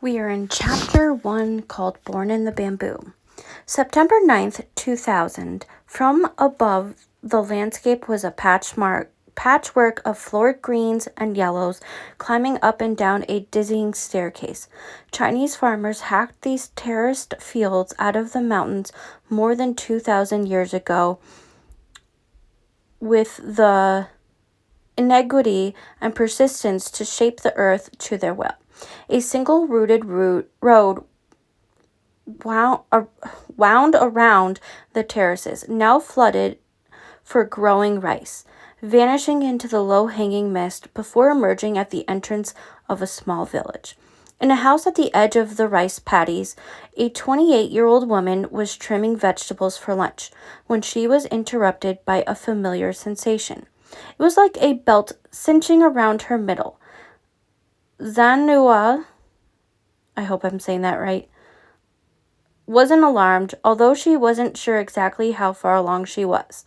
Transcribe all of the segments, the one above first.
We are in Chapter 1 called Born in the Bamboo. September 9th, 2000. From above, the landscape was a patchwork of florid greens and yellows climbing up and down a dizzying staircase. Chinese farmers hacked these terraced fields out of the mountains more than 2,000 years ago with the ingenuity and persistence to shape the earth to their will. A single-rooted road wound around the terraces, now flooded for growing rice, vanishing into the low-hanging mist before emerging at the entrance of a small village. In a house at the edge of the rice paddies, a 28-year-old woman was trimming vegetables for lunch when she was interrupted by a familiar sensation. It was like a belt cinching around her middle. Zanua, I hope I'm saying that right, wasn't alarmed, although she wasn't sure exactly how far along she was.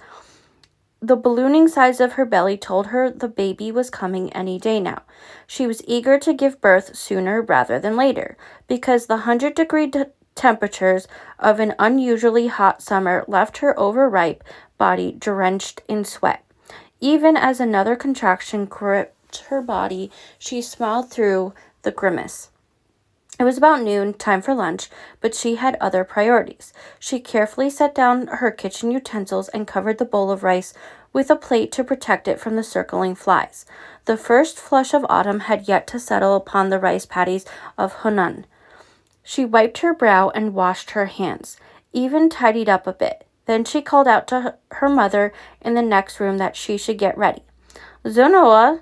The ballooning size of her belly told her the baby was coming any day now. She was eager to give birth sooner rather than later, because the 100-degree temperatures of an unusually hot summer left her overripe body drenched in sweat. Even as another contraction gripped her body, she smiled through the grimace. It was about noon, time for lunch, but she had other priorities. She carefully set down her kitchen utensils and covered the bowl of rice with a plate to protect it from the circling flies. The first flush of autumn had yet to settle upon the rice paddies of Hunan. She wiped her brow and washed her hands, even tidied up a bit. Then she called out to her mother in the next room that she should get ready. Zonoa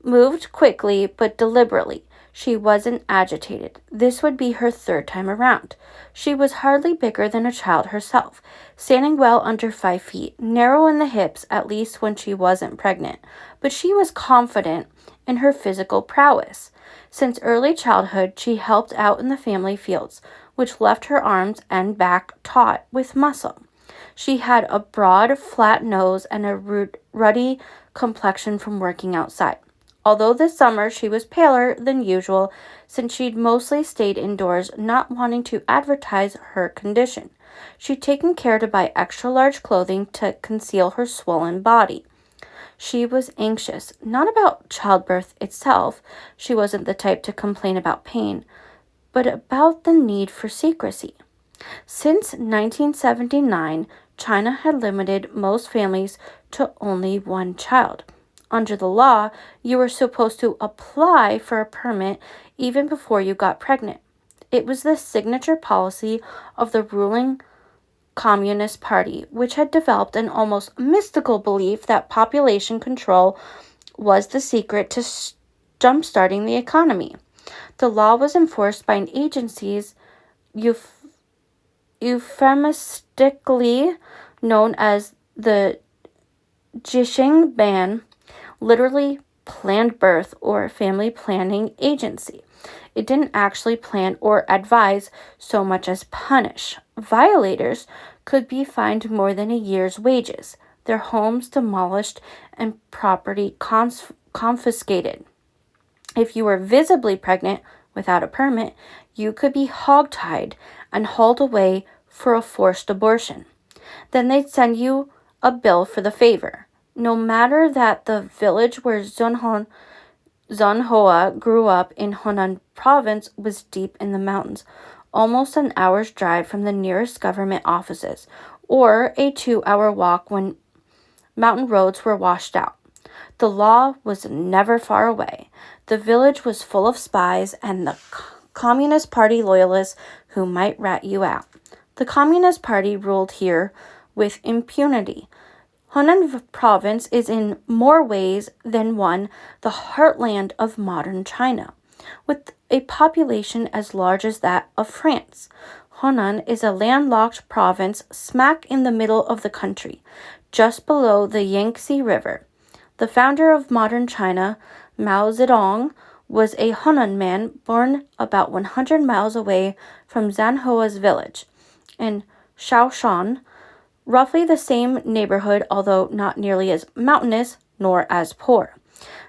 moved quickly but deliberately. She wasn't agitated. This would be her third time around. She was hardly bigger than a child herself, standing well under 5 feet, narrow in the hips, at least when she wasn't pregnant. But she was confident in her physical prowess. Since early childhood, she helped out in the family fields, which left her arms and back taut with muscle. She had a broad, flat nose and a ruddy complexion from working outside. Although this summer she was paler than usual, since she'd mostly stayed indoors, not wanting to advertise her condition. She'd taken care to buy extra-large clothing to conceal her swollen body. She was anxious, not about childbirth itself. She wasn't the type to complain about pain, but about the need for secrecy. Since 1979, China had limited most families to only one child. Under the law, you were supposed to apply for a permit even before you got pregnant. It was the signature policy of the ruling Communist Party, which had developed an almost mystical belief that population control was the secret to jump-starting the economy. The law was enforced by an agency's euphemistically known as the Jisheng Ban, literally planned birth or family planning agency. It didn't actually plan or advise so much as punish. Violators could be fined more than a year's wages, their homes demolished, and property confiscated. If you were visibly pregnant without a permit, you could be hogtied and hauled away for a forced abortion. Then they'd send you a bill for the favor. No matter that the village where Zanhua grew up in Hunan province was deep in the mountains, almost an hour's drive from the nearest government offices, or a 2-hour walk when mountain roads were washed out. The law was never far away. The village was full of spies and the Communist Party loyalists who might rat you out. The Communist Party ruled here with impunity. Hunan province is in more ways than one the heartland of modern China, with a population as large as that of France. Hunan is a landlocked province smack in the middle of the country, just below the Yangtze River. The founder of modern China, Mao Zedong, was a Hunan man born about 100 miles away from Zanhua's village in Shaoshan, roughly the same neighborhood, although not nearly as mountainous nor as poor.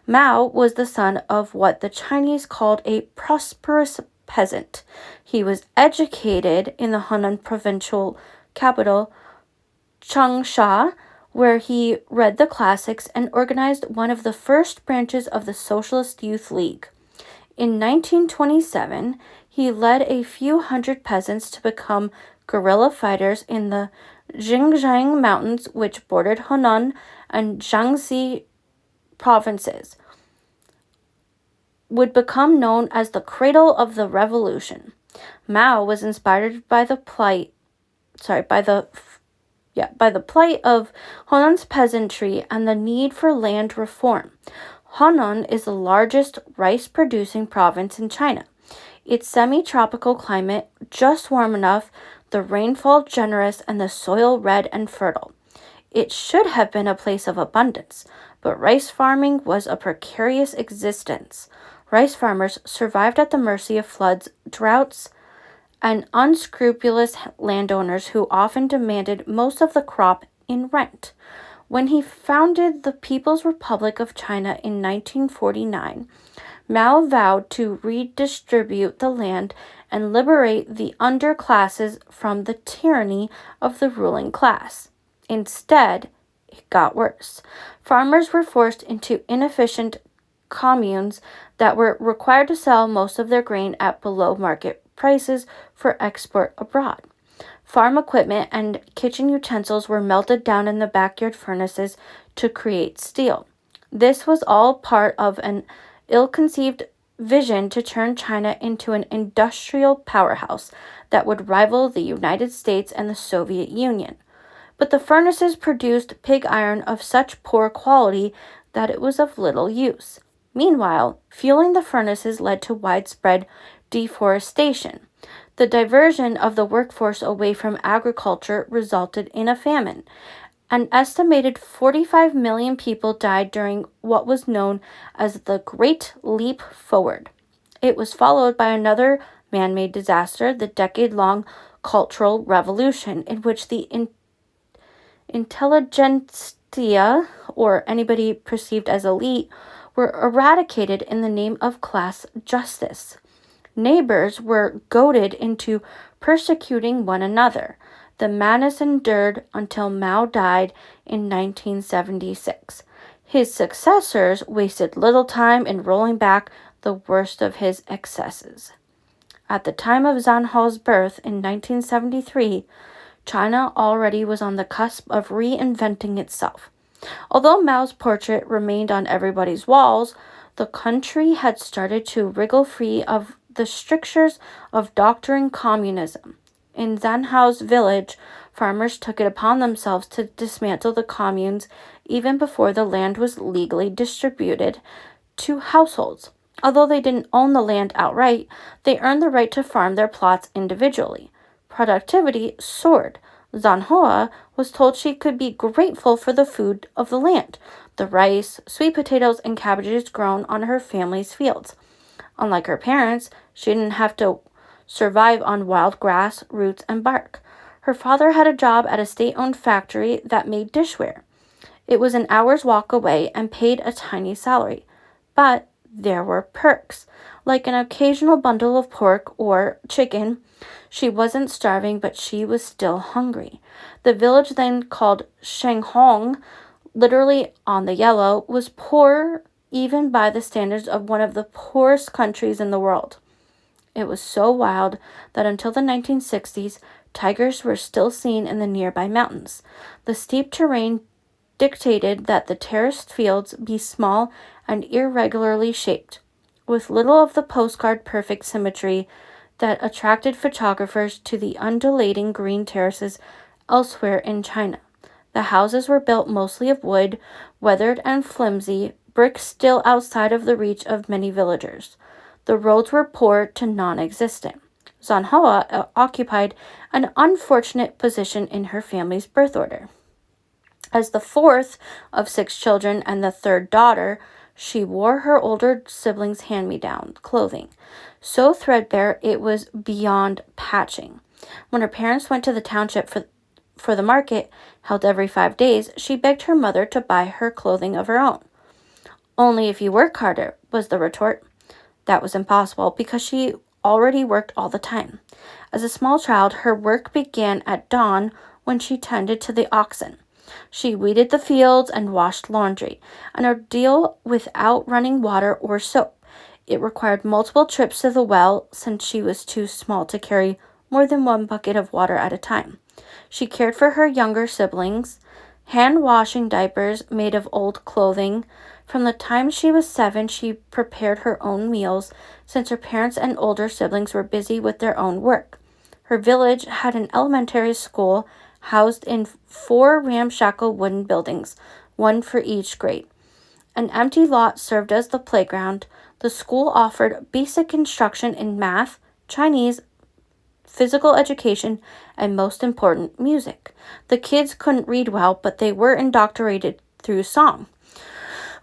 Mao was the son of what the Chinese called a prosperous peasant. He was educated in the Hunan provincial capital, Changsha, where he read the classics and organized one of the first branches of the Socialist Youth League. In 1927, he led a few hundred peasants to become guerrilla fighters in the Xinjiang Mountains, which bordered Hunan and Jiangxi provinces, would become known as the cradle of the revolution. Mao was inspired by the plight of Hunan's peasantry and the need for land reform. Hunan is the largest rice-producing province in China. Its semi-tropical climate, just warm enough, the rainfall generous, and the soil red and fertile. It should have been a place of abundance, but rice farming was a precarious existence. Rice farmers survived at the mercy of floods, droughts, and unscrupulous landowners who often demanded most of the crop in rent. When he founded the People's Republic of China in 1949, Mao vowed to redistribute the land and liberate the underclasses from the tyranny of the ruling class. Instead, it got worse. Farmers were forced into inefficient communes that were required to sell most of their grain at below market prices for export abroad. Farm equipment and kitchen utensils were melted down in the backyard furnaces to create steel. This was all part of an ill-conceived vision to turn China into an industrial powerhouse that would rival the United States and the Soviet Union. But the furnaces produced pig iron of such poor quality that it was of little use. Meanwhile, fueling the furnaces led to widespread deforestation. The diversion of the workforce away from agriculture resulted in a famine. An estimated 45 million people died during what was known as the Great Leap Forward. It was followed by another man-made disaster, the decade-long Cultural Revolution, in which the intelligentsia, or anybody perceived as elite, were eradicated in the name of class justice. Neighbors were goaded into persecuting one another. The madness endured until Mao died in 1976. His successors wasted little time in rolling back the worst of his excesses. At the time of Zhang Hao's birth in 1973, China already was on the cusp of reinventing itself. Although Mao's portrait remained on everybody's walls, the country had started to wriggle free of the strictures of doctoring communism. In Zhang Hao's village, farmers took it upon themselves to dismantle the communes even before the land was legally distributed to households. Although they didn't own the land outright, they earned the right to farm their plots individually. Productivity soared. Zhang Hao was told she could be grateful for the food of the land, the rice, sweet potatoes, and cabbages grown on her family's fields. Unlike her parents, she didn't have to survive on wild grass, roots, and bark. Her father had a job at a state-owned factory that made dishware. It was an hour's walk away and paid a tiny salary. But there were perks, like an occasional bundle of pork or chicken. She wasn't starving, but she was still hungry. The village, then called Shenghong, literally on the yellow, was poor even by the standards of one of the poorest countries in the world. It was so wild that until the 1960s, tigers were still seen in the nearby mountains. The steep terrain dictated that the terraced fields be small and irregularly shaped, with little of the postcard perfect symmetry that attracted photographers to the undulating green terraces elsewhere in China. The houses were built mostly of wood, weathered and flimsy, bricks still outside of the reach of many villagers. The roads were poor to non-existent. Zhang Hao occupied an unfortunate position in her family's birth order. As the fourth of 6 children and the third daughter, she wore her older siblings' hand-me-down clothing, so threadbare it was beyond patching. When her parents went to the township for the market, held every 5 days, she begged her mother to buy her clothing of her own. "Only if you work harder," was the retort. That was impossible because she already worked all the time. As a small child, her work began at dawn when she tended to the oxen. She weeded the fields and washed laundry, an ordeal without running water or soap. It required multiple trips to the well since she was too small to carry more than one bucket of water at a time. She cared for her younger siblings, hand-washing diapers made of old clothing. From the time she was 7, she prepared her own meals since her parents and older siblings were busy with their own work. Her village had an elementary school housed in 4 ramshackle wooden buildings, one for each grade. An empty lot served as the playground. The school offered basic instruction in math, Chinese, physical education, and most important, music. The kids couldn't read well, but they were indoctrinated through song.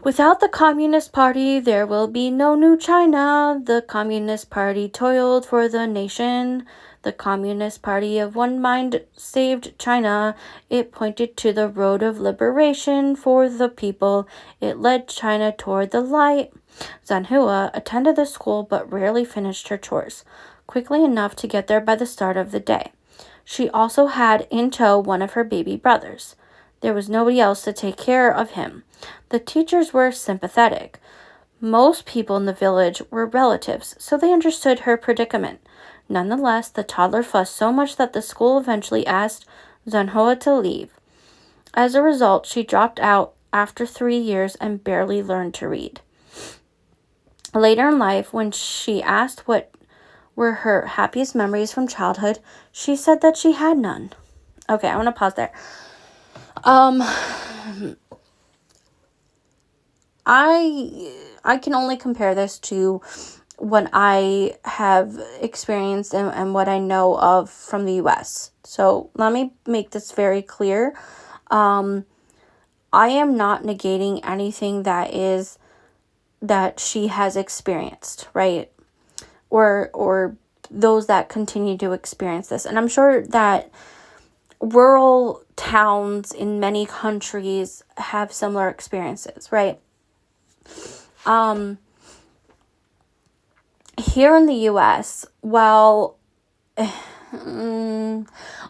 Without the Communist Party, there will be no new China. The Communist Party toiled for the nation. The Communist Party of one mind saved China. It pointed to the road of liberation for the people. It led China toward the light. Zanhua attended the school but rarely finished her chores, quickly enough to get there by the start of the day. She also had in tow one of her baby brothers. There was nobody else to take care of him. The teachers were sympathetic. Most people in the village were relatives, so they understood her predicament. Nonetheless, the toddler fussed so much that the school eventually asked Zanhua to leave. As a result, she dropped out after 3 years and barely learned to read. Later in life, when she asked what were her happiest memories from childhood, she said that she had none. Okay, I want to pause there. I can only compare this to what I have experienced and what I know of from the U.S. So let me make this very clear. I am not negating anything that she has experienced, right? Or those that continue to experience this. And I'm sure that rural towns in many countries have similar experiences, right? Here in the U.S., while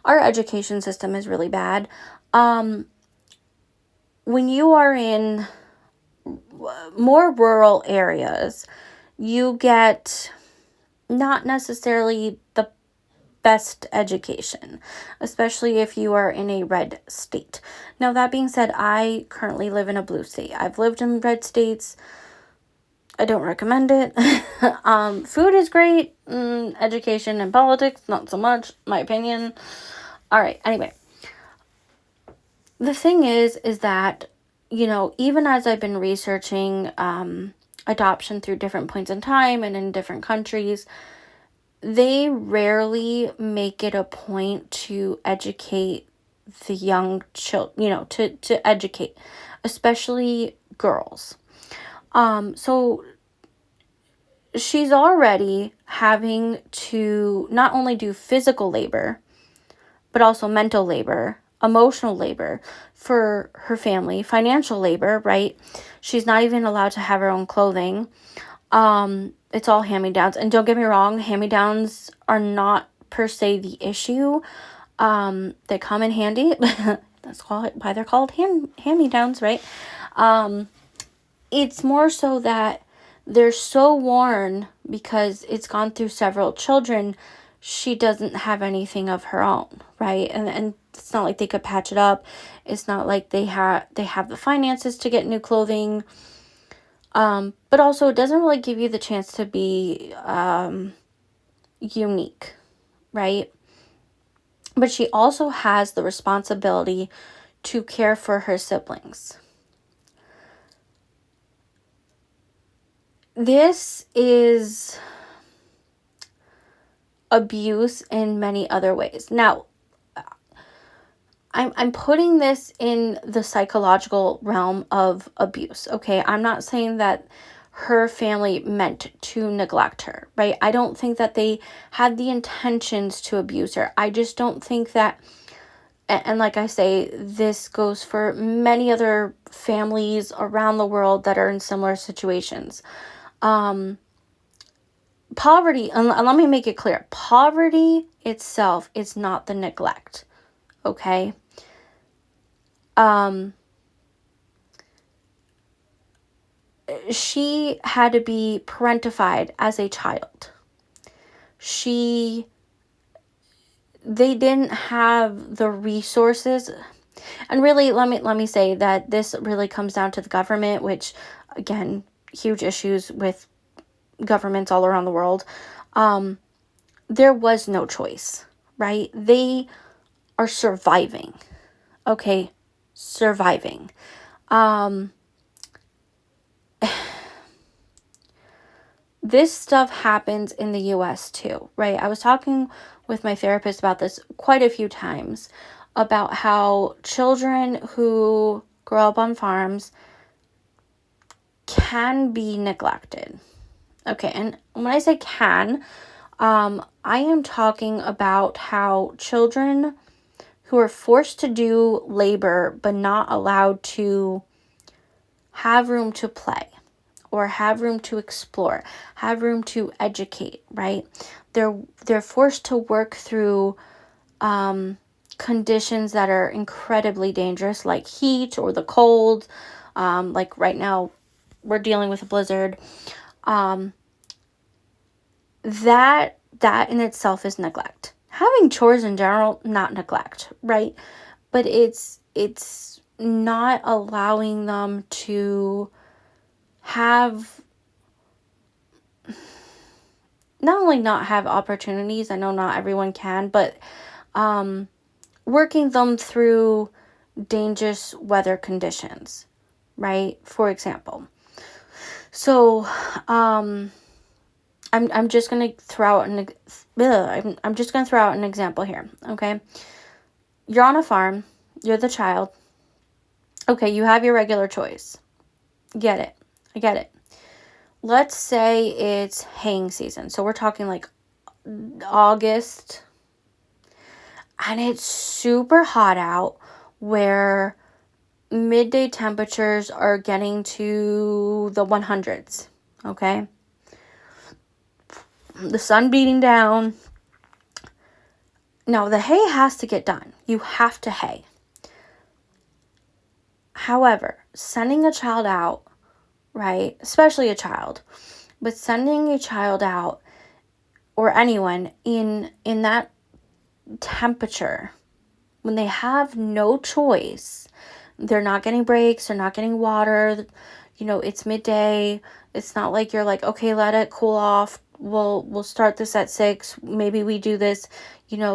our education system is really bad, when you are in more rural areas, you get not necessarily the best education, especially if you are in a red state. Now, that being said, I currently live in a blue state. I've lived in red states. I don't recommend it. Food is great. Education and politics, not so much, my opinion. All right, anyway. The thing is that, even as I've been researching adoption through different points in time and in different countries, they rarely make it a point to educate the young children, to educate, especially girls. So she's already having to not only do physical labor, but also mental labor, emotional labor for her family, financial labor, right? She's not even allowed to have her own clothing. It's all hand-me-downs. And don't get me wrong, hand-me-downs are not per se the issue. They come in handy. That's why they're called hand-me-downs, right? It's more so that they're so worn because it's gone through several children. She doesn't have anything of her own, right? And it's not like they could patch it up. It's not like they have the finances to get new clothing. But also it doesn't really give you the chance to be unique, right? But she also has the responsibility to care for her siblings. This is abuse in many other ways. Now, I'm putting this in the psychological realm of abuse, okay? I'm not saying that her family meant to neglect her, right? I don't think that they had the intentions to abuse her. I just don't think that, and like I say, this goes for many other families around the world that are in similar situations. poverty, and let me make it clear, poverty itself is not the neglect, okay? She had to be parentified as a child. They didn't have the resources. And really, let me say that this really comes down to the government, which, again, huge issues with governments all around the world. There was no choice, right? They are surviving, okay? Surviving. This stuff happens in the US too, right? I was talking with my therapist about this quite a few times, about how children who grow up on farms can be neglected. Okay, and when I say can, I am talking about how children who are forced to do labor but not allowed to have room to play or have room to explore, have room to educate, right? They're forced to work through conditions that are incredibly dangerous, like heat or the cold. Like right now, we're dealing with a blizzard. That in itself is neglect. Having chores in general, not neglect, right? But it's not allowing them to have, not only not have opportunities, I know not everyone can, but working them through dangerous weather conditions, right? For example. So, I'm just gonna throw out I'm just gonna throw out an example here, okay? You're on a farm, you're the child. Okay, you have your regular choice. Get it. I get it. Let's say it's haying season. So we're talking like August, and it's super hot out, where midday temperatures are getting to the 100s, okay? The sun beating down. No, the hay has to get done. You have to hay. However, sending a child out, right, especially a child, but sending a child out, or anyone, in that temperature, when they have no choice, they're not getting breaks, they're not getting water, it's midday. It's not like you're like, okay, let it cool off. We'll start this at 6. Maybe we do this,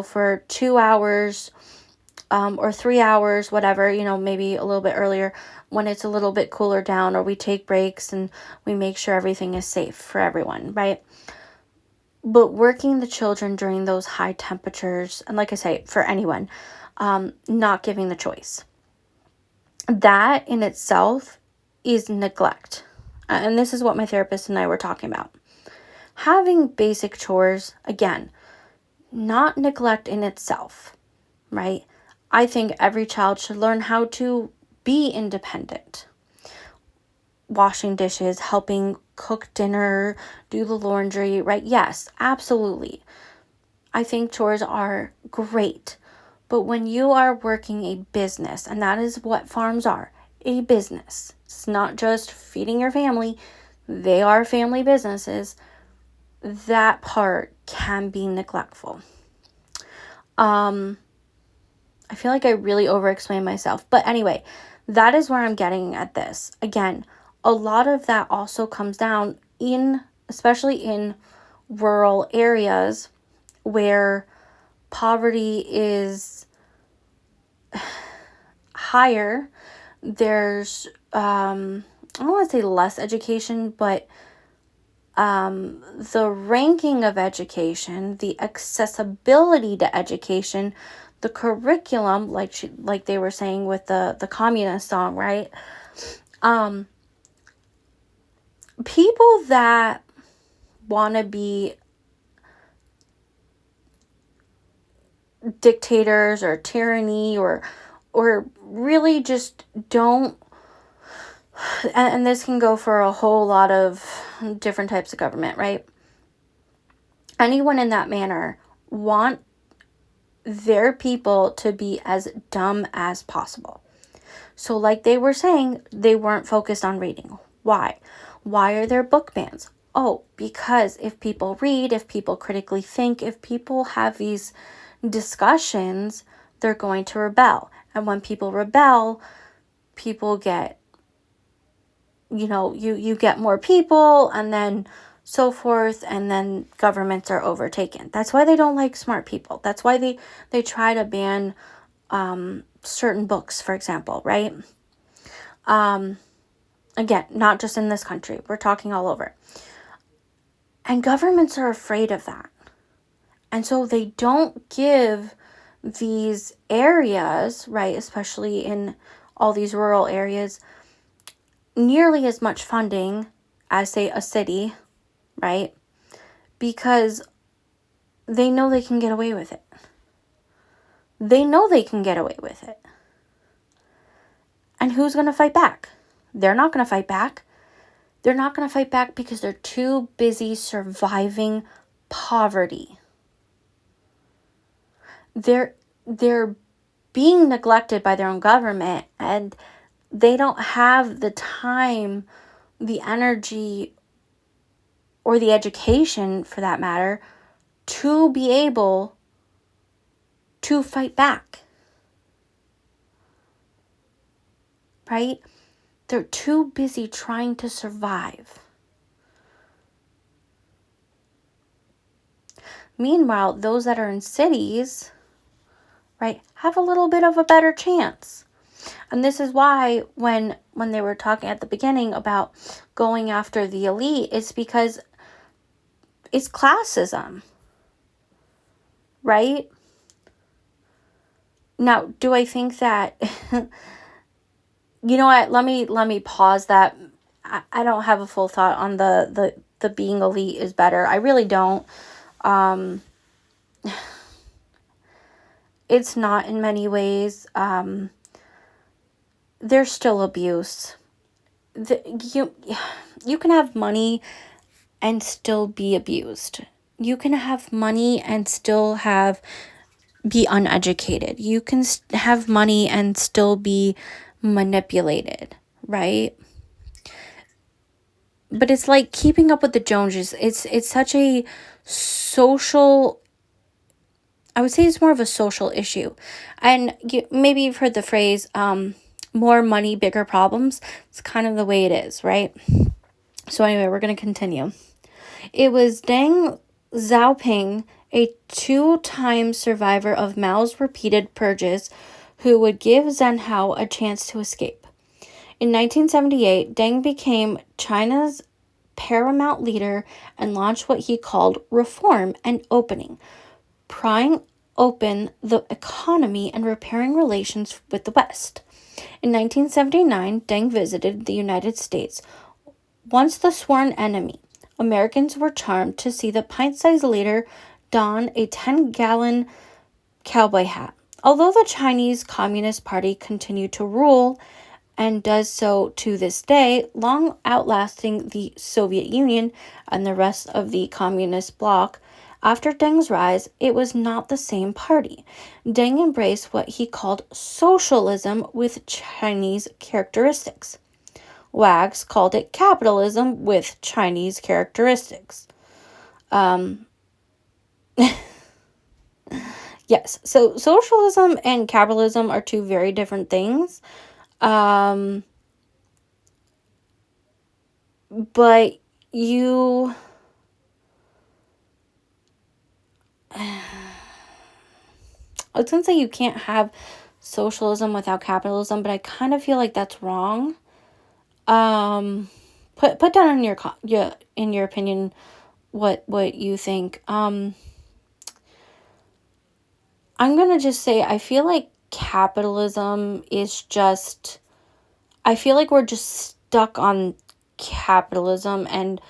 for 2 hours, or 3 hours, whatever, maybe a little bit earlier when it's a little bit cooler down, or we take breaks and we make sure everything is safe for everyone, right? But working the children during those high temperatures, and like I say, for anyone, not giving the choice, that in itself is neglect. And this is what my therapist and I were talking about. Having basic chores, again, not neglect in itself, right? I think every child should learn how to be independent. Washing dishes, helping cook dinner, do the laundry, right? Yes, absolutely. I think chores are great. But when you are working a business, and that is what farms are, a business. It's not just feeding your family. They are family businesses. That part can be neglectful. I feel like I really over-explained myself. But anyway, that is where I'm getting at this. Again, a lot of that also comes down especially in rural areas where poverty is higher. There's, I don't want to say less education, but the ranking of education, the accessibility to education, the curriculum, like they were saying with the communist song, right? People that want to be dictators or tyranny, or really just don't, and this can go for a whole lot of different types of government, right? anyone in that manner want their people to be as dumb as possible. So like they were saying, they weren't focused on reading. Why? Why are there book bans? Oh, because if people read, if people critically think, if people have these discussions, they're going to rebel. And when people rebel, people get, you get more people, and then so forth, and then governments are overtaken. That's why they don't like smart people. That's why they try to ban certain books, for example, right? Again, not just in this country. We're talking all over. And governments are afraid of that. And so they don't give these areas, right, especially in all these rural areas, nearly as much funding as, say, a city, right? Because they know they can get away with it. They know they can get away with it. And who's going to fight back? They're not going to fight back. They're not going to fight back because they're too busy surviving poverty. They're being neglected by their own government, and they don't have the time, the energy, or the education, for that matter, to be able to fight back. Right? They're too busy trying to survive. Meanwhile, those that are in cities, right, have a little bit of a better chance. And this is why when they were talking at the beginning about going after the elite, it's because it's classism. Right? Now, do I think that you know what? Let me pause that. I don't have a full thought on the being elite is better. I really don't. It's not in many ways. There's still abuse. You can have money and still be abused. You can have money and still be uneducated. You can have money and still be manipulated, right? But it's like keeping up with the Joneses. It's such a social, I would say it's more of a social issue. And maybe you've heard the phrase, more money, bigger problems. It's kind of the way it is, right? So anyway, we're going to continue. It was Deng Xiaoping, a 2-time survivor of Mao's repeated purges, who would give Zheng Hao a chance to escape. In 1978, Deng became China's paramount leader and launched what he called reform and opening, prying open the economy and repairing relations with the West. In 1979, Deng visited the United States. Once the sworn enemy, Americans were charmed to see the pint-sized leader don a 10-gallon cowboy hat. Although the Chinese Communist Party continued to rule, and does so to this day, long outlasting the Soviet Union and the rest of the communist bloc, after Deng's rise, it was not the same party. Deng embraced what he called socialism with Chinese characteristics. Wags called it capitalism with Chinese characteristics. Yes, so socialism and capitalism are two very different things. But I was going to say you can't have socialism without capitalism, but I kind of feel like that's wrong. Put down in your opinion what you think. I'm going to just say I feel like capitalism is just, I feel like we're just stuck on capitalism, and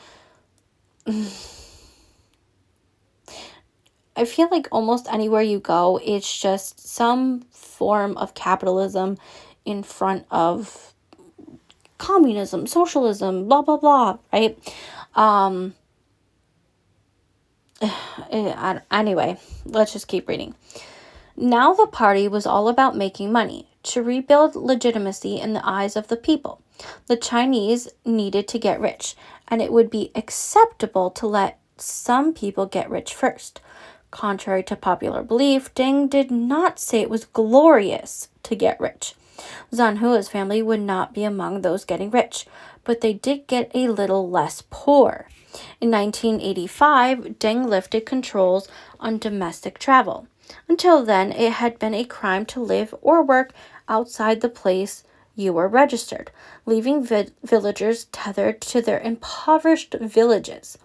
I feel like almost anywhere you go, it's just some form of capitalism in front of communism, socialism, blah, blah, blah, right? Anyway, let's just keep reading. Now the party was all about making money, to rebuild legitimacy in the eyes of the people. The Chinese needed to get rich, and it would be acceptable to let some people get rich first. Contrary to popular belief, Deng did not say it was glorious to get rich. Zanhua's family would not be among those getting rich, but they did get a little less poor. In 1985, Deng lifted controls on domestic travel. Until then, it had been a crime to live or work outside the place you were registered, leaving villagers tethered to their impoverished villages.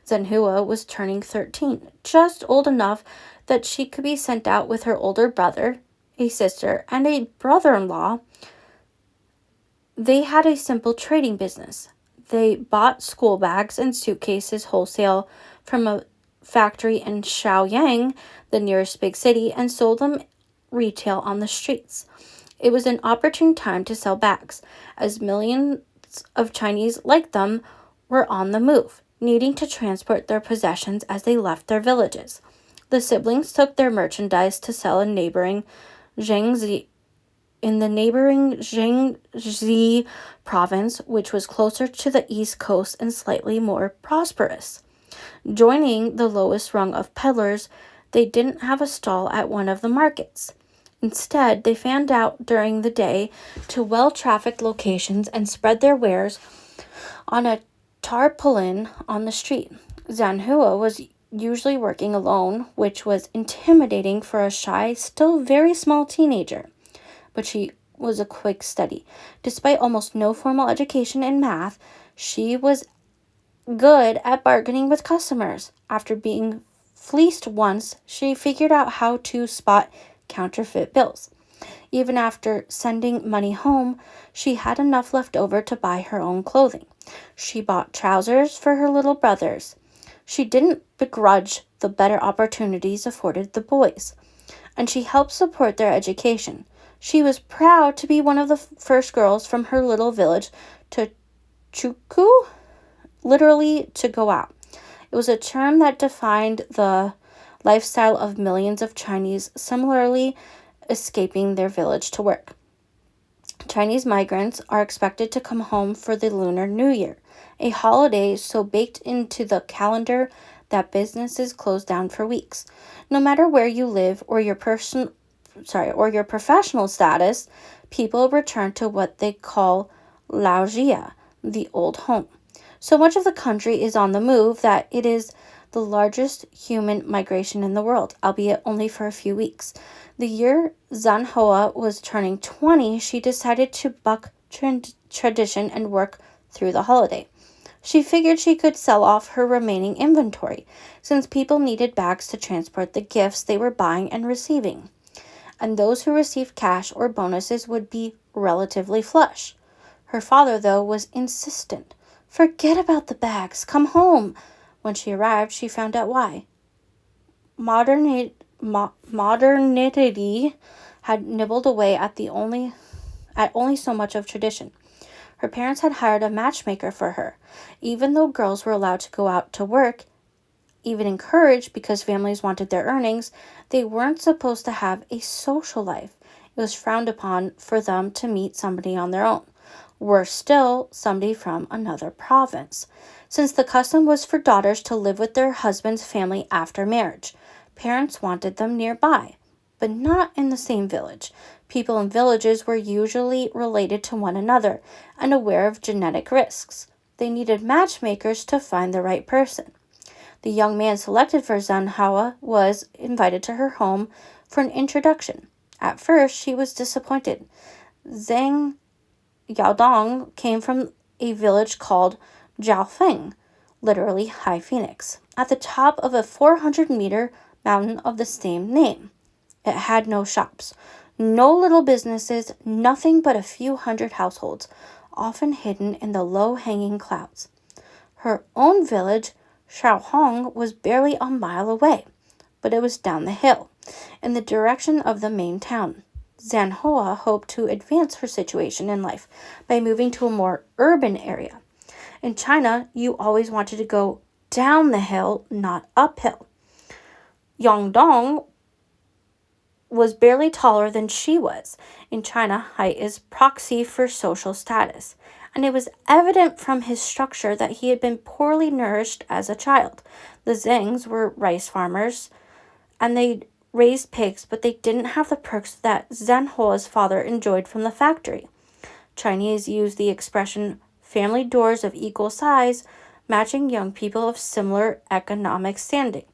Zhenhua was turning 13, just old enough that she could be sent out with her older brother, a sister, and a brother-in-law. They had a simple trading business. They bought school bags and suitcases wholesale from a factory in Shaoyang, the nearest big city, and sold them retail on the streets. It was an opportune time to sell bags, as millions of Chinese like them were on the move, needing to transport their possessions as they left their villages. The siblings took their merchandise to sell in the neighboring Jiangxi province, which was closer to the east coast and slightly more prosperous. Joining the lowest rung of peddlers, they didn't have a stall at one of the markets. Instead, they fanned out during the day to well-trafficked locations and spread their wares on a tarpaulin on the street. Zhanhua was usually working alone, which was intimidating for a shy, still very small teenager. But she was a quick study. Despite almost no formal education in math, she was good at bargaining with customers. After being fleeced once, she figured out how to spot counterfeit bills. Even after sending money home, she had enough left over to buy her own clothing. She bought trousers for her little brothers. She didn't begrudge the better opportunities afforded the boys, and she helped support their education. She was proud to be one of the first girls from her little village to chuku, literally to go out. It was a term that defined the lifestyle of millions of Chinese similarly escaping their village to work. Chinese migrants are expected to come home for the Lunar New Year, a holiday so baked into the calendar that businesses close down for weeks. No matter where you live or your professional status, people return to what they call Laojia, the old home. So much of the country is on the move that it is the largest human migration in the world, albeit only for a few weeks. The year Zhanhua was turning 20, she decided to buck tradition and work through the holiday. She figured she could sell off her remaining inventory, since people needed bags to transport the gifts they were buying and receiving. And those who received cash or bonuses would be relatively flush. Her father, though, was insistent. Forget about the bags. Come home. When she arrived, she found out why. Modernity had nibbled away at only so much of tradition. Her parents had hired a matchmaker for her. Even though girls were allowed to go out to work, even encouraged because families wanted their earnings, they weren't supposed to have a social life. It was frowned upon for them to meet somebody on their own. Worse still, somebody from another province, since the custom was for daughters to live with their husband's family after marriage. Parents wanted them nearby, but not in the same village. People in villages were usually related to one another and aware of genetic risks. They needed matchmakers to find the right person. The young man selected for Zhanhua was invited to her home for an introduction. At first, she was disappointed. Zhang Yaodong came from a village called Jiaofeng, literally High Phoenix, at the top of a 400-meter mountain of the same name. It had no shops, no little businesses, nothing but a few hundred households, often hidden in the low-hanging clouds. Her own village, Shaohong, was barely a mile away, but it was down the hill, in the direction of the main town. Zhanhua hoped to advance her situation in life by moving to a more urban area. In China, you always wanted to go down the hill, not uphill. Yongdong was barely taller than she was. In China, height is proxy for social status, and it was evident from his structure that he had been poorly nourished as a child. The Zhengs were rice farmers, and they raised pigs, but they didn't have the perks that Zhenhua's father enjoyed from the factory. Chinese use the expression family doors of equal size, matching young people of similar economic standing.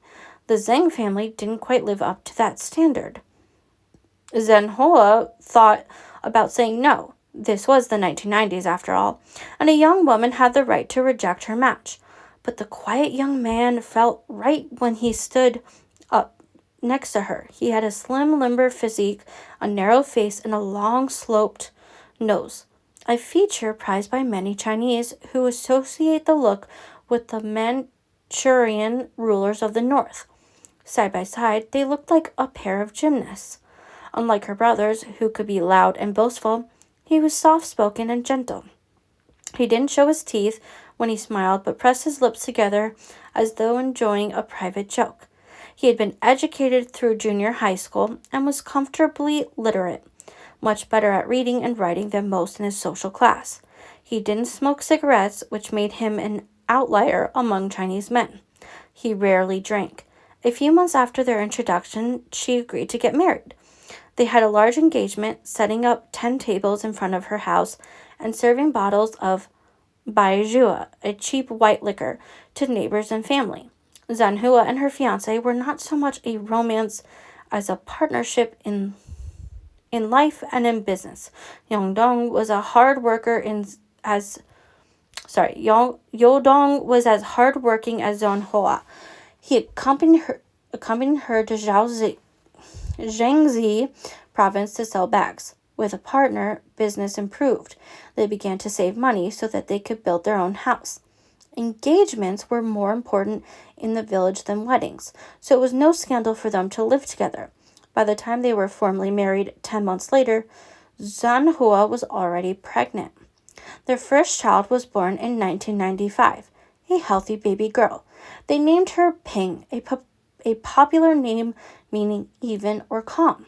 The Zheng family didn't quite live up to that standard. Zhenhua thought about saying no. This was the 1990s, after all, and a young woman had the right to reject her match. But the quiet young man felt right when he stood up next to her. He had a slim, limber physique, a narrow face, and a long, sloped nose, a feature prized by many Chinese who associate the look with the Manchurian rulers of the north. Side by side, they looked like a pair of gymnasts. Unlike her brothers, who could be loud and boastful, he was soft-spoken and gentle. He didn't show his teeth when he smiled, but pressed his lips together as though enjoying a private joke. He had been educated through junior high school and was comfortably literate, much better at reading and writing than most in his social class. He didn't smoke cigarettes, which made him an outlier among Chinese men. He rarely drank. A few months after their introduction, she agreed to get married. They had a large engagement, setting up 10 tables in front of her house and serving bottles of Baizhua, a cheap white liquor, to neighbors and family. Zhenhua and her fiancé were not so much a romance as a partnership in life and in business. Yodong was a hard worker Yodong was as hardworking as Zhenhua. He accompanied her to Jiangxi province to sell bags. With a partner, business improved. They began to save money so that they could build their own house. Engagements were more important in the village than weddings, so it was no scandal for them to live together. By the time they were formally married 10 months later, Zhenhua was already pregnant. Their first child was born in 1995, a healthy baby girl. They named her Ping, a popular name meaning even or calm.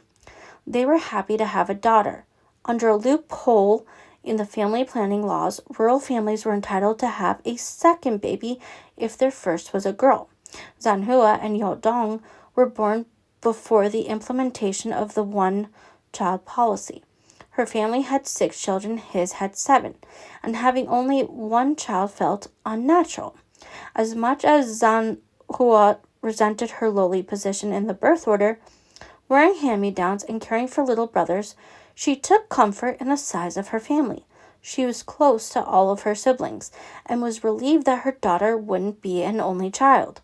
They were happy to have a daughter. Under a loophole in the family planning laws, rural families were entitled to have a second baby if their first was a girl. Zhenhua and Yodong were born before the implementation of the one-child policy. Her family had 6 children, his had 7, and having only one child felt unnatural. As much as Zhenhua resented her lowly position in the birth order, wearing hand-me-downs and caring for little brothers, she took comfort in the size of her family. She was close to all of her siblings and was relieved that her daughter wouldn't be an only child.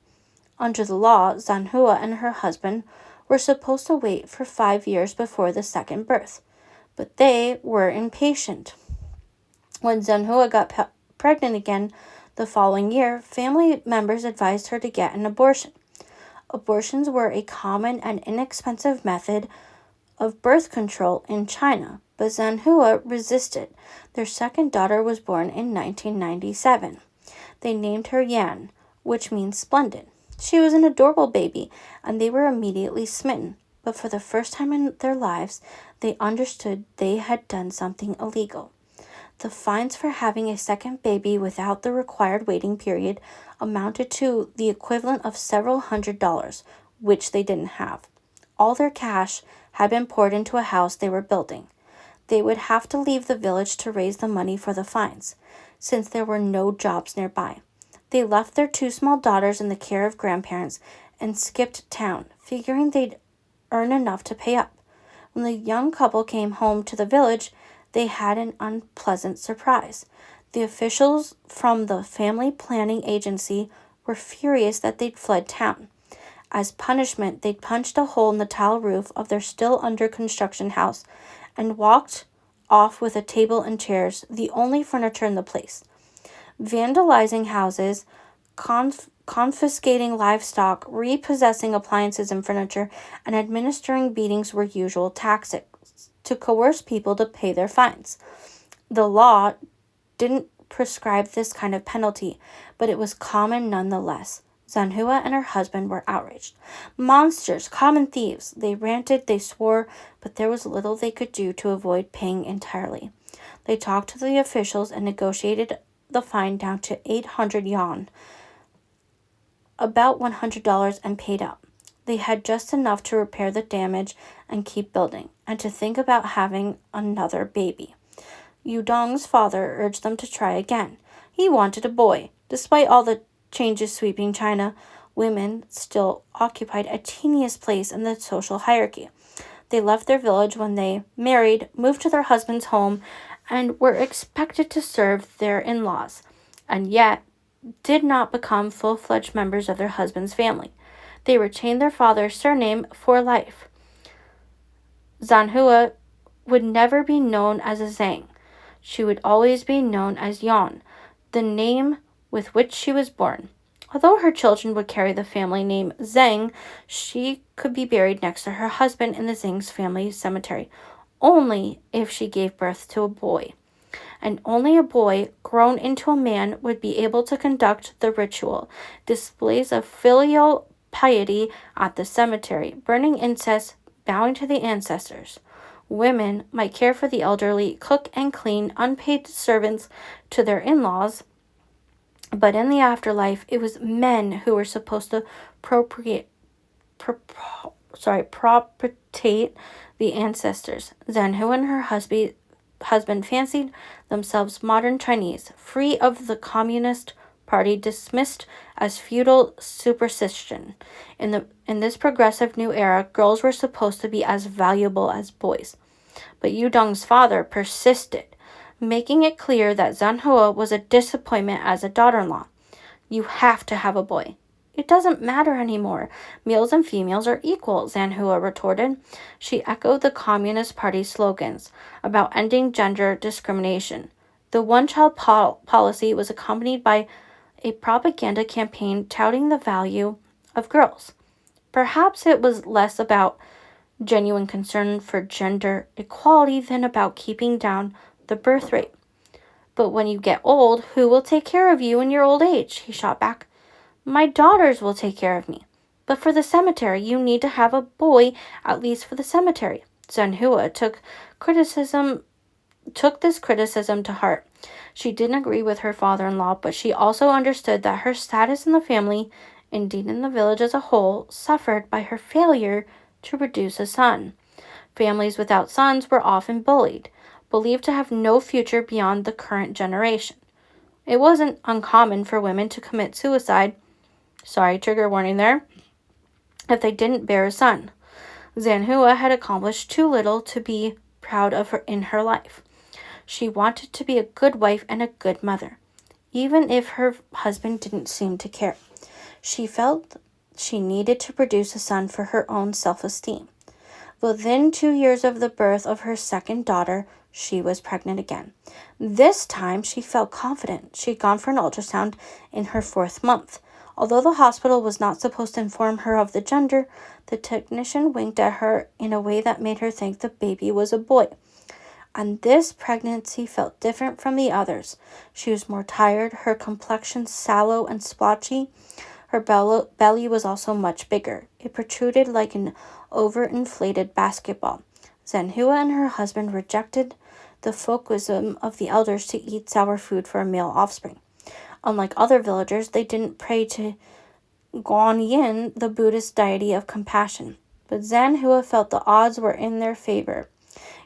Under the law, Zhenhua and her husband were supposed to wait for 5 years before the second birth, but they were impatient. When Zhenhua got pregnant again the following year, family members advised her to get an abortion. Abortions were a common and inexpensive method of birth control in China, but Zhenhua resisted. Their second daughter was born in 1997. They named her Yan, which means splendid. She was an adorable baby, and they were immediately smitten. But for the first time in their lives, they understood they had done something illegal. The fines for having a second baby without the required waiting period amounted to the equivalent of several $100s, which they didn't have. All their cash had been poured into a house they were building. They would have to leave the village to raise the money for the fines, since there were no jobs nearby. They left their 2 small daughters in the care of grandparents and skipped town, figuring they'd earn enough to pay up. When the young couple came home to the village, they had an unpleasant surprise. The officials from the family planning agency were furious that they'd fled town. As punishment, they'd punched a hole in the tile roof of their still under construction house and walked off with a table and chairs, the only furniture in the place. Vandalizing houses, confiscating livestock, repossessing appliances and furniture, and administering beatings were usual tactics to coerce people to pay their fines. The law didn't prescribed this kind of penalty, but it was common nonetheless. Zanhua and her husband were outraged. Monsters, common thieves. They ranted, they swore, but there was little they could do to avoid paying entirely. They talked to the officials and negotiated the fine down to 800 yuan, about $100, and paid up. They had just enough to repair the damage and keep building, and to think about having another baby. Yudong's father urged them to try again. He wanted a boy. Despite all the changes sweeping China, women still occupied a tenuous place in the social hierarchy. They left their village when they married, moved to their husband's home, and were expected to serve their in-laws, and yet did not become full-fledged members of their husband's family. They retained their father's surname for life. Zanhua would never be known as a Zhang. She would always be known as Yan, the name with which she was born. Although her children would carry the family name Zhang, she could be buried next to her husband in the Zhang's family cemetery, only if she gave birth to a boy. And only a boy grown into a man would be able to conduct the ritual, displays of filial piety at the cemetery, burning incense, bowing to the ancestors. Women might care for the elderly, cook and clean unpaid servants to their in-laws, but in the afterlife, it was men who were supposed to propitiate the ancestors. Zanhua and her husband fancied themselves modern Chinese, free of the Communist Party, dismissed as feudal superstition. In this progressive new era, girls were supposed to be as valuable as boys. But Yudong's father persisted, making it clear that Zanhua was a disappointment as a daughter-in-law. You have to have a boy. It doesn't matter anymore. Males and females are equal, Zanhua retorted. She echoed the Communist Party's slogans about ending gender discrimination. The one-child policy was accompanied by a propaganda campaign touting the value of girls. Perhaps it was less about genuine concern for gender equality than about keeping down the birth rate. But when you get old, who will take care of you in your old age? He shot back. My daughters will take care of me. But for the cemetery, you need to have a boy, at least for the cemetery. Zanhua took this criticism to heart. She didn't agree with her father-in-law, but she also understood that her status in the family, indeed in the village as a whole, suffered by her failure to produce a son. Families without sons were often bullied, believed to have no future beyond the current generation. It wasn't uncommon for women to commit suicide, trigger warning there, if they didn't bear a son. Zanhua had accomplished too little to be proud of her in her life. She wanted to be a good wife and a good mother, even if her husband didn't seem to care. She felt she needed to produce a son for her own self-esteem. Within 2 years of the birth of her second daughter, she was pregnant again. This time, she felt confident. She'd gone for an ultrasound in her 4th month. Although the hospital was not supposed to inform her of the gender, the technician winked at her in a way that made her think the baby was a boy. And this pregnancy felt different from the others. She was more tired, her complexion sallow and splotchy. Her belly was also much bigger. It protruded like an overinflated basketball. Zanhua and her husband rejected the folk wisdom of the elders to eat sour food for a male offspring. Unlike other villagers, they didn't pray to Guanyin, the Buddhist deity of compassion. But Zanhua felt the odds were in their favor.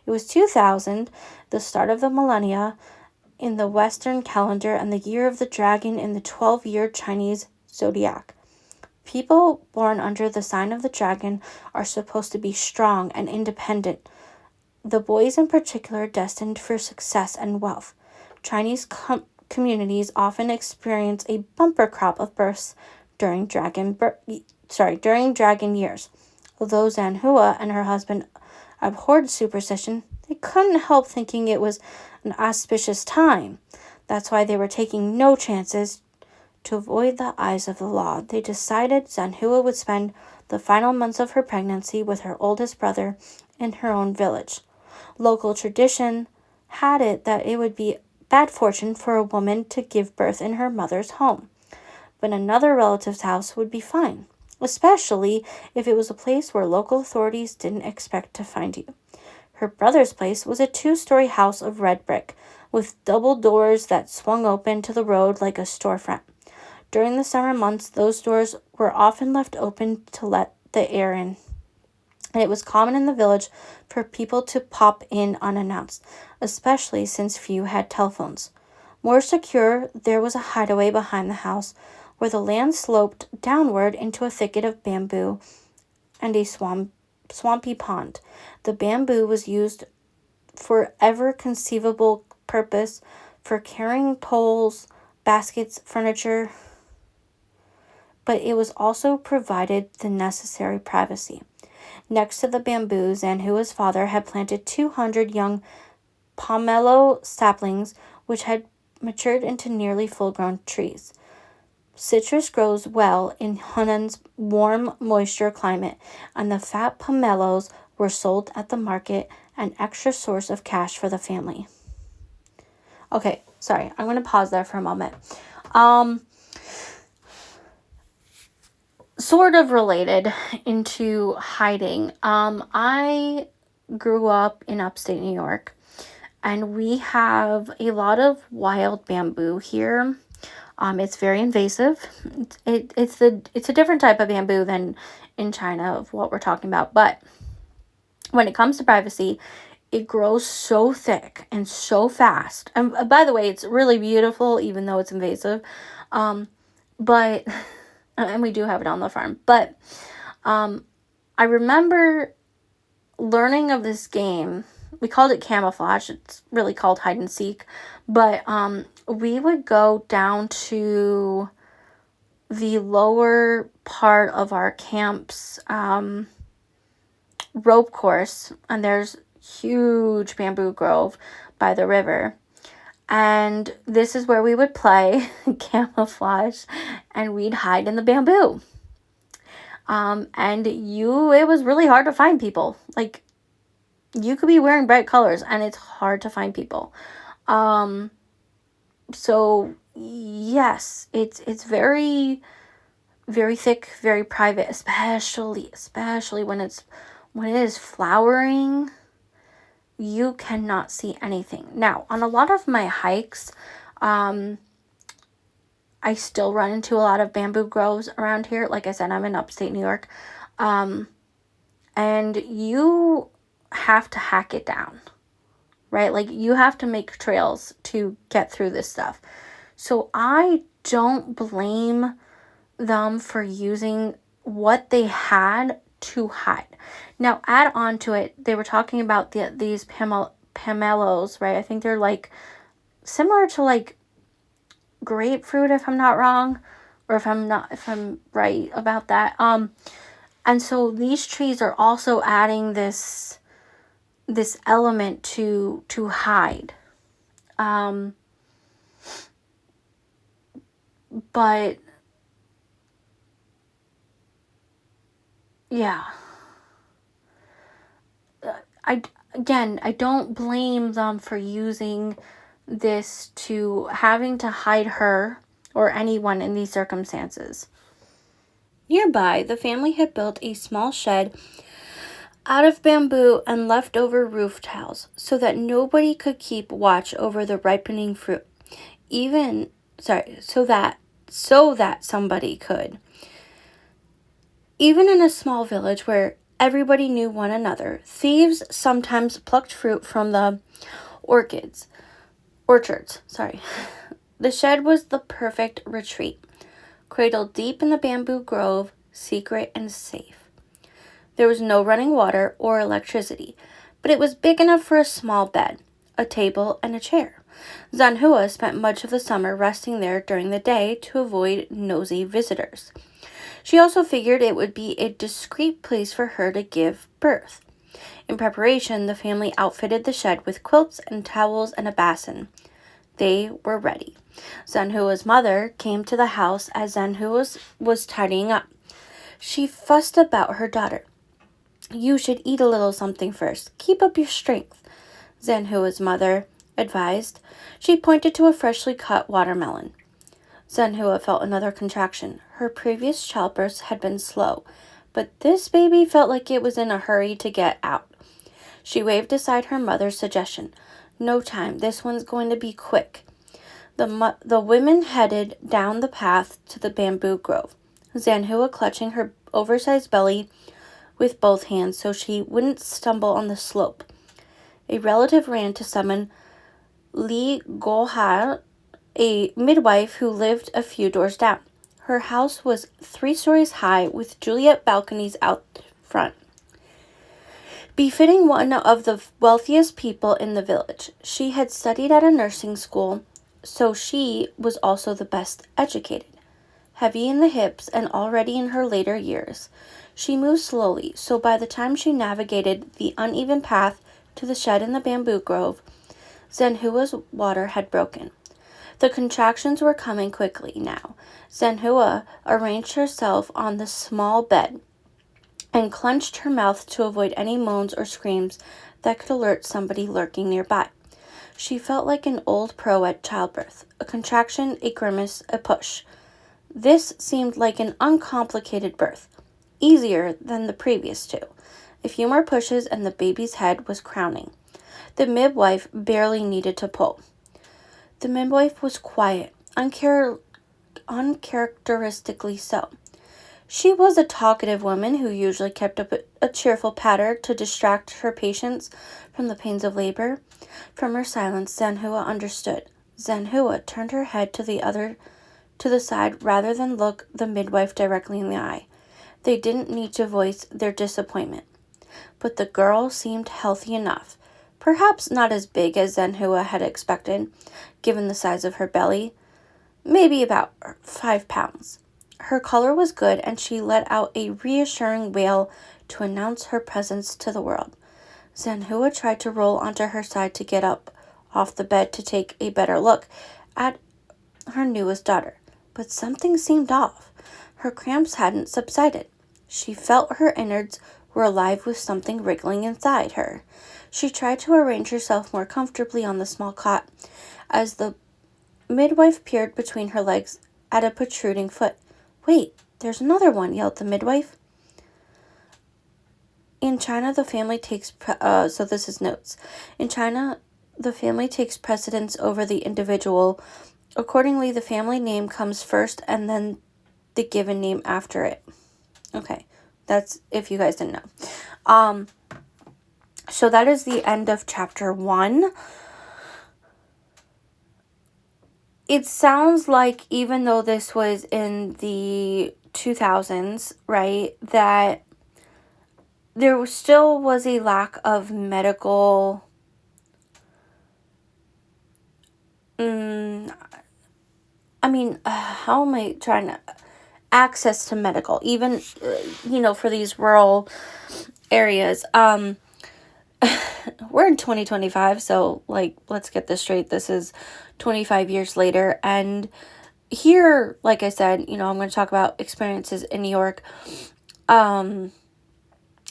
It was 2000, the start of the millennia in the Western calendar, and the year of the dragon in the 12-year Chinese zodiac. People born under the sign of the dragon are supposed to be strong and independent. The boys in particular destined for success and wealth. Chinese communities often experience a bumper crop of births during dragon years. Although Zanhua and her husband abhorred superstition, they couldn't help thinking it was an auspicious time. That's why they were taking no chances. To avoid the eyes of the law, they decided Zanhua would spend the final months of her pregnancy with her oldest brother in her own village. Local tradition had it that it would be bad fortune for a woman to give birth in her mother's home. But another relative's house would be fine, especially if it was a place where local authorities didn't expect to find you. Her brother's place was a 2-story house of red brick, with double doors that swung open to the road like a storefront. During the summer months, those doors were often left open to let the air in, and it was common in the village for people to pop in unannounced, especially since few had telephones. More secure, there was a hideaway behind the house, where the land sloped downward into a thicket of bamboo and a swampy pond. The bamboo was used for every conceivable purpose, for carrying poles, baskets, furniture, but it was also provided the necessary privacy. Next to the bamboo, Zanhua's father had planted 200 young pomelo saplings, which had matured into nearly full-grown trees. Citrus grows well in Hunan's warm, moisture climate, and the fat pomelos were sold at the market, an extra source of cash for the family. Okay, sorry, I'm going to pause there for a moment. Sort of related into hiding. I grew up in upstate New York, and we have a lot of wild bamboo here. It's very invasive. It's a different type of bamboo than in China of what we're talking about. But when it comes to privacy, it grows so thick and so fast. And by the way, it's really beautiful, even though it's invasive. But and we do have it on the farm. But I remember learning of this game. We called it camouflage. It's really called hide and seek. But we would go down to the lower part of our camp's rope course, and there's huge bamboo grove by the river. And this is where we would play camouflage, and we'd hide in the bamboo. It was really hard to find people. Like, you could be wearing bright colors, and it's hard to find people. So yes, it's very, very thick, very private, especially when it is flowering. You cannot see anything. Now, on a lot of my hikes, I still run into a lot of bamboo groves around here. Like I said, I'm in upstate New York. And you have to hack it down, right? Like, you have to make trails to get through this stuff. So I don't blame them for using what they had to hide. Now, add on to it, they were talking about these pomelos, right? I think they're like similar to like grapefruit, if I'm not wrong, or if I'm right about that. And so these trees are also adding this element to hide. But yeah. I don't blame them for using this to having to hide her or anyone in these circumstances. Nearby, the family had built a small shed out of bamboo and leftover roof tiles so that nobody could keep watch over the ripening fruit. So that somebody could. Even in a small village where everybody knew one another, thieves sometimes plucked fruit from the orchards. The shed was the perfect retreat, cradled deep in the bamboo grove, secret and safe. There was no running water or electricity, but it was big enough for a small bed, a table, and a chair. Zanhua spent much of the summer resting there during the day to avoid nosy visitors. She also figured it would be a discreet place for her to give birth. In preparation, the family outfitted the shed with quilts and towels and a basin. They were ready. Zanhua's mother came to the house as Zanhua was tidying up. She fussed about her daughter. "You should eat a little something first. Keep up your strength." Zanhua's mother advised. She pointed to a freshly cut watermelon. Zenhua felt another contraction. Her previous childbirths had been slow, but this baby felt like it was in a hurry to get out. She waved aside her mother's suggestion. No time. This one's going to be quick. The women headed down the path to the bamboo grove, Zanhua clutching her oversized belly with both hands so she wouldn't stumble on the slope. A relative ran to summon Li Goha, a midwife who lived a few doors down. Her house was 3 stories high with Juliet balconies out front, befitting one of the wealthiest people in the village. She had studied at a nursing school, so she was also the best educated. Heavy in the hips and already in her later years, she moved slowly, so by the time she navigated the uneven path to the shed in the bamboo grove, Zenhua's water had broken. The contractions were coming quickly now. Zenhua arranged herself on the small bed and clenched her mouth to avoid any moans or screams that could alert somebody lurking nearby. She felt like an old pro at childbirth. A contraction, a grimace, a push. This seemed like an uncomplicated birth, easier than the previous 2. A few more pushes and the baby's head was crowning. The midwife barely needed to pull. The midwife was quiet, uncharacteristically so. She was a talkative woman who usually kept up a cheerful patter to distract her patients from the pains of labor. From her silence, Zenhua understood. Zenhua turned her head to the side rather than look the midwife directly in the eye. They didn't need to voice their disappointment. But the girl seemed healthy enough. Perhaps not as big as Zenhua had expected, given the size of her belly. Maybe about 5 pounds. Her color was good, and she let out a reassuring wail to announce her presence to the world. Zenhua tried to roll onto her side to get up off the bed to take a better look at her newest daughter, but something seemed off. Her cramps hadn't subsided. She felt her innards were alive with something wriggling inside her. She tried to arrange herself more comfortably on the small cot as the midwife peered between her legs at a protruding foot. "Wait, there's another one," yelled the midwife. In China, the family takes so this is notes. In China, the family takes precedence over the individual. Accordingly, the family name comes first and then the given name after it. Okay, that's if you guys didn't know. So that is the end of chapter 1. It sounds like even though this was in the 2000s, right, that there still was a lack of medical how am I trying to access to medical, even for these rural areas. We're in 2025, so let's get this straight. This is 25 years later, and here, like I said, I'm going to talk about experiences in New York.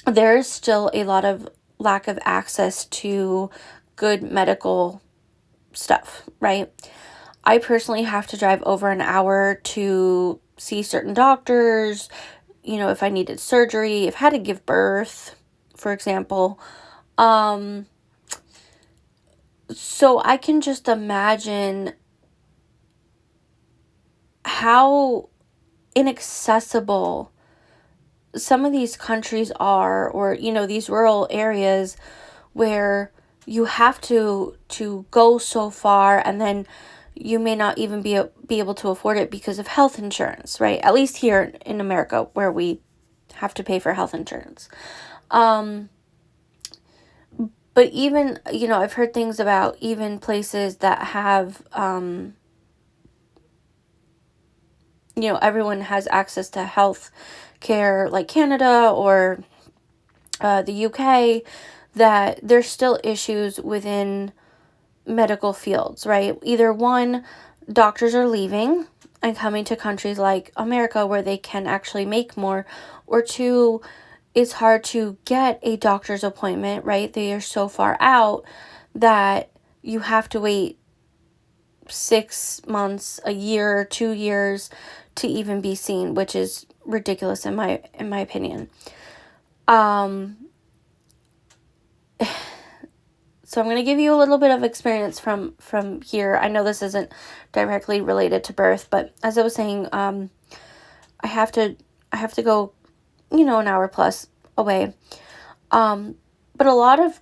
There's still a lot of lack of access to good medical stuff, right? I personally have to drive over an hour to see certain doctors, if I needed surgery, if I had to give birth, for example. So I can just imagine how inaccessible some of these countries are, or, these rural areas where you have to go so far, and then you may not even be able to afford it because of health insurance, right? At least here in America, where we have to pay for health insurance. But even, I've heard things about even places that have, everyone has access to health care, like Canada or the UK, that there's still issues within medical fields, right? Either one, doctors are leaving and coming to countries like America where they can actually make more, or 2, it's hard to get a doctor's appointment, right? They are so far out that you have to wait 6 months, a year, 2 years to even be seen, which is ridiculous in my opinion. So I'm going to give you a little bit of experience from here. I know this isn't directly related to birth, but as I was saying, I have to go, an hour plus away. But a lot of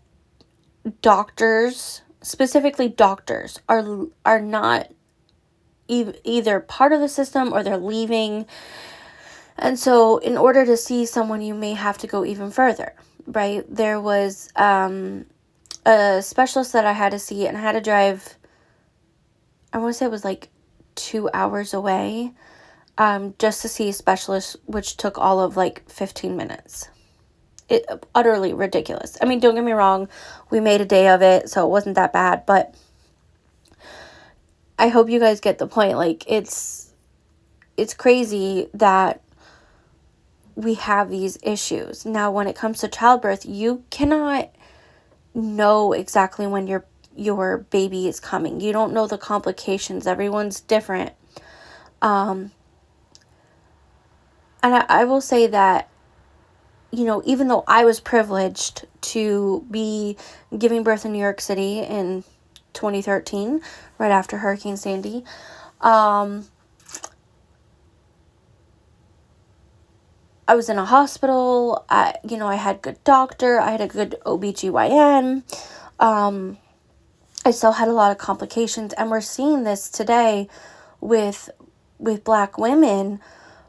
doctors, specifically doctors, are not either part of the system or they're leaving. And so in order to see someone, you may have to go even further, right? There was a specialist that I had to see, and I had to drive, I want to say it was like 2 hours away, just to see a specialist, which took all of like 15 minutes. It utterly ridiculous. I mean, don't get me wrong, we made a day of it, so it wasn't that bad, but I hope you guys get the point. Like, it's crazy that we have these issues. Now, when it comes to childbirth, you cannot know exactly when your baby is coming. You don't know the complications. Everyone's different. And I will say that, even though I was privileged to be giving birth in New York City in 2013, right after Hurricane Sandy, I was in a hospital. I had good doctor. I had a good OBGYN. I still had a lot of complications, and we're seeing this today with Black women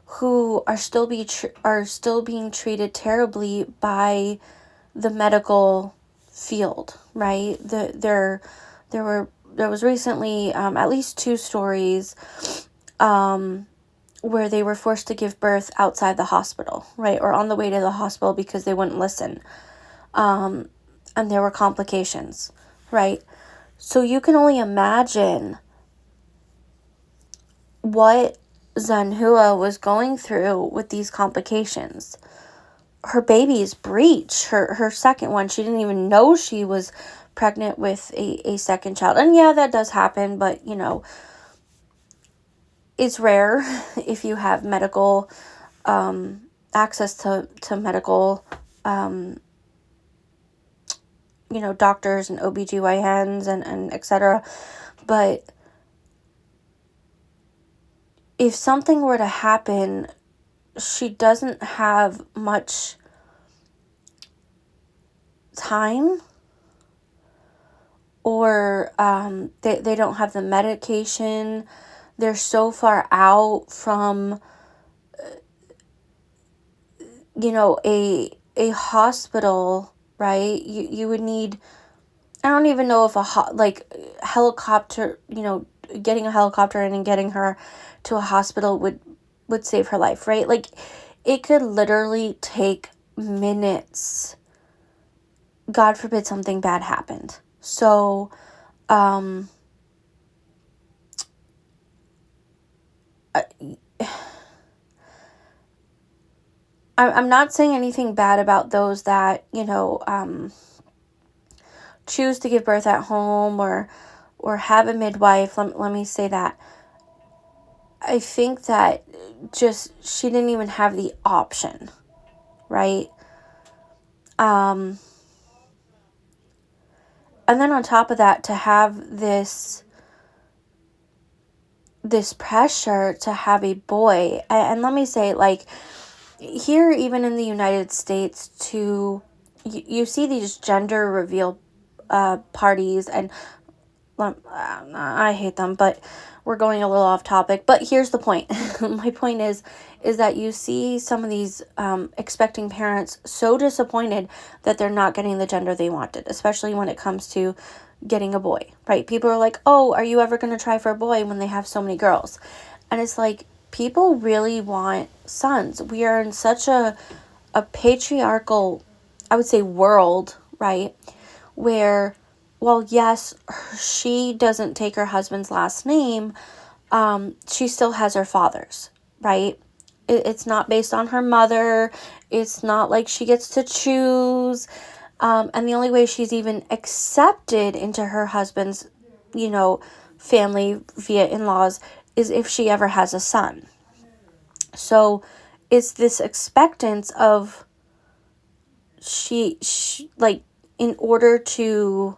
who are still being treated terribly by the medical field, right? There was recently at least 2 stories where they were forced to give birth outside the hospital, right, or on the way to the hospital because they wouldn't listen, and there were complications, right? So you can only imagine what Zanhua was going through with these complications. Her baby's breech, her second one, she didn't even know she was pregnant with a second child. And yeah, that does happen, but it's rare if you have medical access to medical doctors and OBGYNs and etc. But if something were to happen, she doesn't have much time, or they don't have the medication. They're so far out from a hospital, right? You would need, I don't even know if helicopter, getting a helicopter in and getting her to a hospital would save her life, right? Like, it could literally take minutes. God forbid something bad happened. So, I'm not saying anything bad about those that, choose to give birth at home or have a midwife. Let me say that. I think that just she didn't even have the option, right? And then on top of that, to have this pressure to have a boy. And let me say, like, here, even in the United States, you see these gender reveal parties, and I hate them, but we're going a little off topic. But here's the point. My point is that you see some of these expecting parents so disappointed that they're not getting the gender they wanted, especially when it comes to getting a boy, right? People are like, oh, are you ever going to try for a boy when they have so many girls? And it's like, people really want sons. We are in such a patriarchal, I would say, world, right? Where, well, yes, she doesn't take her husband's last name, she still has her father's, right? It's not based on her mother. It's not like she gets to choose. And the only way she's even accepted into her husband's, family via in-laws is if she ever has a son. So it's this expectance of she like, in order to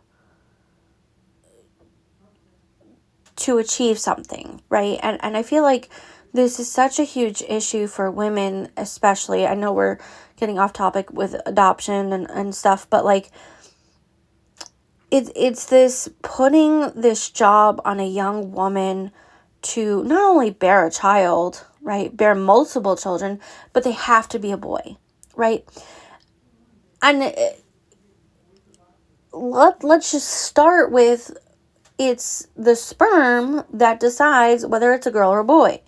achieve something, right? And I feel like this is such a huge issue for women, especially. I know we're getting off topic with adoption and stuff, but like, it's this putting this job on a young woman to not only bear a child, right, bear multiple children, but they have to be a boy, right? And let's just start with, it's the sperm that decides whether it's a girl or a boy.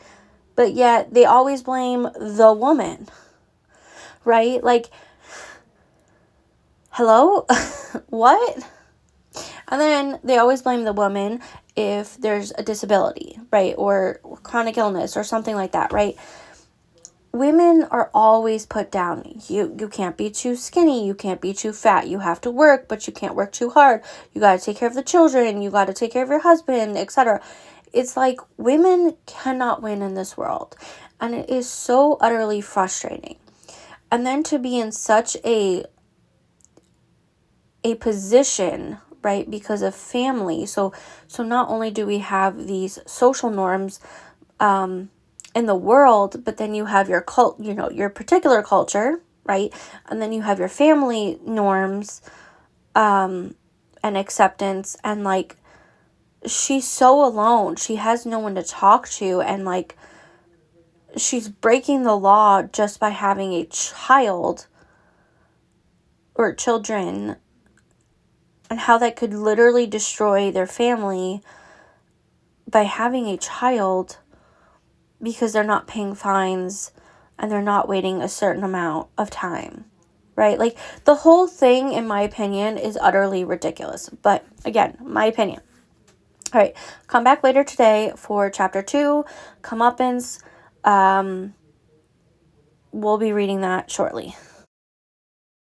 But yet they always blame the woman, right? Like, hello? What? And then they always blame the woman if there's a disability, right? Or chronic illness or something like that, right? Women are always put down. You can't be too skinny. You can't be too fat. You have to work, but you can't work too hard. You got to take care of the children. You got to take care of your husband, etc. It's like women cannot win in this world. And it is so utterly frustrating. And then to be in such a position, right, because of family. So not only do we have these social norms in the world, but then you have your your particular culture, right? And then you have your family norms and acceptance, and like, she's so alone. She has no one to talk to, and like, she's breaking the law just by having a child or children, and how that could literally destroy their family by having a child because they're not paying fines and they're not waiting a certain amount of time, right? Like, the whole thing, in my opinion, is utterly ridiculous. But again, my opinion. All right, come back later today for chapter 2, Comeuppance. We'll be reading that shortly.